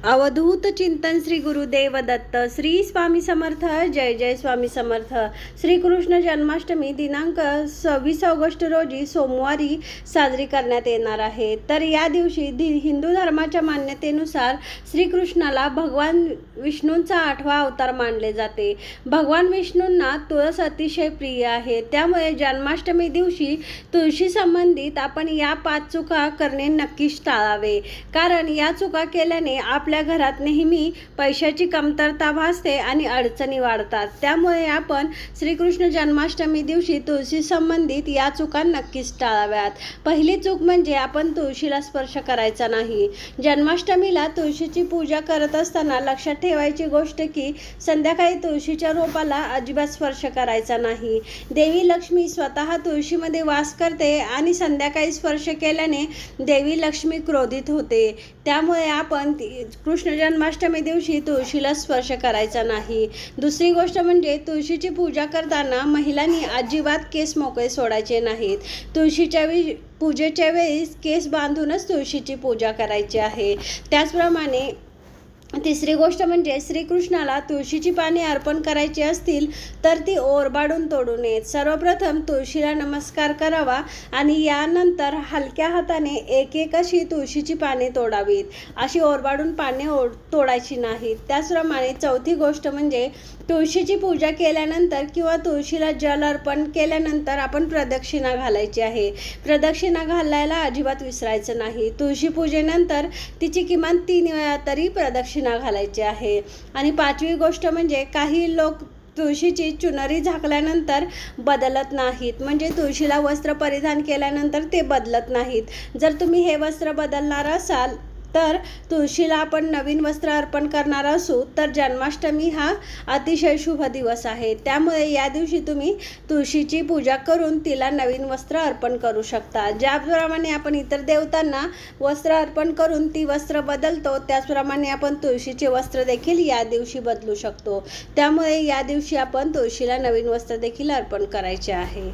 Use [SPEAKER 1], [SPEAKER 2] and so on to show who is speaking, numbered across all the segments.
[SPEAKER 1] अवधूत चिंतन श्री गुरुदेव दत्त श्री स्वामी समर्थ जय जय स्वामी समर्थ। श्रीकृष्ण जन्माष्टमी दिनांक 26 ऑगस्ट रोजी सोमवारी साजरी करण्यात येणार आहे। तर या दिवशी हिंदू धर्माच्या मान्यतेनुसार श्रीकृष्णाला भगवान विष्णूंचा 8वा अवतार मानले जाते। भगवान विष्णूंना तुळस अतिशय प्रिय आहे, त्यामुळे जन्माष्टमी दिवशी तुळशी संबंधित आपण या 5 चुका करणे नक्कीच टाळावे, कारण या चुका केल्याने आपल्या घरात नेहमी पैशाची कमतरता भासते आणि अडचणी वाढतात। त्यामुळे आपण श्रीकृष्ण जन्माष्टमी दिवशी तुळशी संबंधित या चुका नक्कीच टाळाव्यात। पहिली चूक म्हणजे आपण तुळशीला स्पर्श करायचा नाही। जन्माष्टमीला तुळशीची पूजा करत असताना लक्षात ठेवायची गोष्ट की संध्याकाळी तुळशीच्या रोपाला अजिबात स्पर्श करायचा नाही। देवी लक्ष्मी स्वतः तुळशीमध्ये वास करते आणि संध्याकाळी स्पर्श केल्याने देवी लक्ष्मी क्रोधित होते। त्यामुळे आपण कृष्ण जन्माष्टमी दिवशी तुळशीला स्पर्श करायचा नाही। दुसरी गोष्ट म्हणजे तुळशीची पूजा करताना महिलांनी अजिबात केस मोकळे सोडायचे नाहीत। तुळशीच्या पूजेच्या वेळेस केस बांधूनच तुळशीची पूजा करायची आहे। त्याचप्रमाणे तिसरी गोष्ट म्हणजे श्रीकृष्णाला तुळशीची पाने अर्पण करायची असतील तर ती ओरबाडून तोडू नयेत। सर्वप्रथम तुळशीला नमस्कार करावा आणि यानंतर हलक्या हाताने एक एक अशी तुळशीची पाने तोडावीत। अशी ओरबाडून पाने तोडायची नाहीत। त्याचप्रमाणे चौथी गोष्ट म्हणजे तुळशीची पूजा केल्यानंतर किंवा तुळशीला जल अर्पण केल्यानंतर आपण प्रदक्षिणा घालायची आहे। प्रदक्षिणा घालायला अजिबात विसरायचं नाही। तुळशी पूजेनंतर तिची किमान 3 वेळा तरी प्रदक्षिणा घालायची आहे। आणि 5वी गोष्ट म्हणजे काही लोक तुळशीची चुनरी झाकल्यानंतर बदलत नाहीत, म्हणजे तुळशीला वस्त्र परिधान केल्यानंतर ते बदलत नाहीत। जर तुम्ही हे वस्त्र बदलणार असाल तर तुळशीला आपण नवीन वस्त्र अर्पण करणार असू तर जन्माष्टमी हा अतिशय शुभ दिवस आहे। त्यामुळे या दिवशी तुम्ही तुळशीची पूजा करून तिला नवीन वस्त्र अर्पण करू शकता। ज्याप्रमाणे आपण इतर देवतांना वस्त्र अर्पण करून ती वस्त्र बदलतो, त्याचप्रमाणे आपण तुळशीचे वस्त्र देखील या दिवशी बदलू शकतो। त्यामुळे या दिवशी आपण तुळशीला नवीन वस्त्र देखील अर्पण करायचे आहे।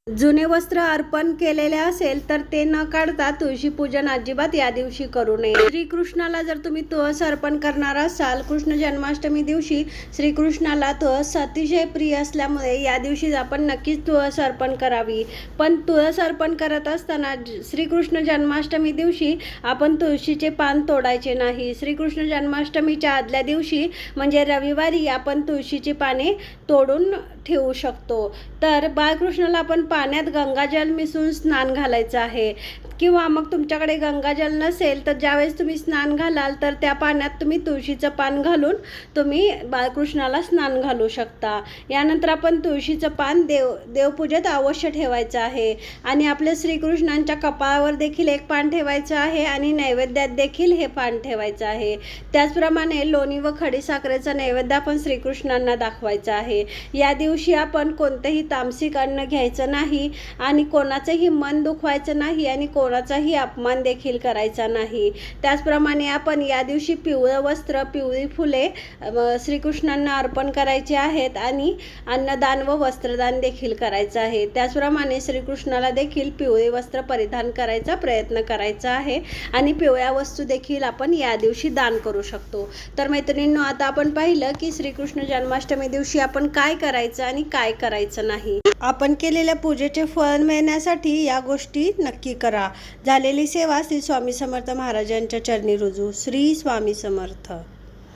[SPEAKER 1] जुने वस्त्र अर्पण केलेले असेल तर ते न काढता तुळशी पूजन अजिबात या दिवशी करू नये। श्रीकृष्णाला जर तुम्ही तुळस अर्पण करणार असाल, कृष्ण जन्माष्टमी दिवशी श्रीकृष्णाला तुळस अतिशय प्रिय असल्यामुळे या दिवशी आपण नक्कीच तुळस अर्पण करावी। पण तुळस अर्पण करत असताना श्रीकृष्ण जन्माष्टमी दिवशी आपण तुळशीचे पान तोडायचे नाही। श्रीकृष्ण जन्माष्टमीच्या आदल्या दिवशी म्हणजे रविवारी आपण तुळशीची पाने तोडून ठेवू शकतो। तर बाळकृष्णाला आपण पाण्यात गंगाजल मिसळून स्नान घालायचं आहे, किंवा मग तुमच्याकडे गंगाजल नसेल तर ज्यावेळेस तुम्ही स्नान घालाल तर त्या पाण्यात तुम्ही तुळशीचं पान घालून तुम्ही बाळकृष्णाला स्नान घालू शकता। यानंतर आपण तुळशीचं पान देवपूजेत अवश्य ठेवायचं आहे आणि आपल्या श्रीकृष्णांच्या कपाळावर देखील एक पान ठेवायचं आहे आणि नैवेद्यात देखील हे पान ठेवायचं आहे। त्याचप्रमाणे लोणी व खडीसाखरेचा नैवेद्य आपण श्रीकृष्णांना दाखवायचा आहे। या दिवशी आपण कोणतेही तामसिक अन्न घ्यायचं नाही आणि कोणाचंही मन दुखवायचं नाही आणि कोणाचाही अपमान देखील करायचा नाही। त्याचप्रमाणे आपण या दिवशी पिवळं वस्त्र, पिवळी फुले श्रीकृष्णांना अर्पण करायचे आहेत आणि अन्नदान व वस्त्रदान देखील करायचं आहे। त्याचप्रमाणे श्रीकृष्णाला देखील पिवळे वस्त्र परिधान करायचा प्रयत्न करायचा आहे आणि पिवळ्या वस्तू देखील आपण या दिवशी दान करू शकतो। तर मैत्रिणींनो, आता आपण पाहिलं की श्रीकृष्ण जन्माष्टमी दिवशी आपण काय करायचं आणि काय करायचं नाही। आपण केलेल्या पूजेचे फळ मिळण्यासाठी या गोष्टी नक्की करा। झालेली सेवा श्री स्वामी समर्थ महाराजांच्या चरणी रुजू। श्री स्वामी समर्थ।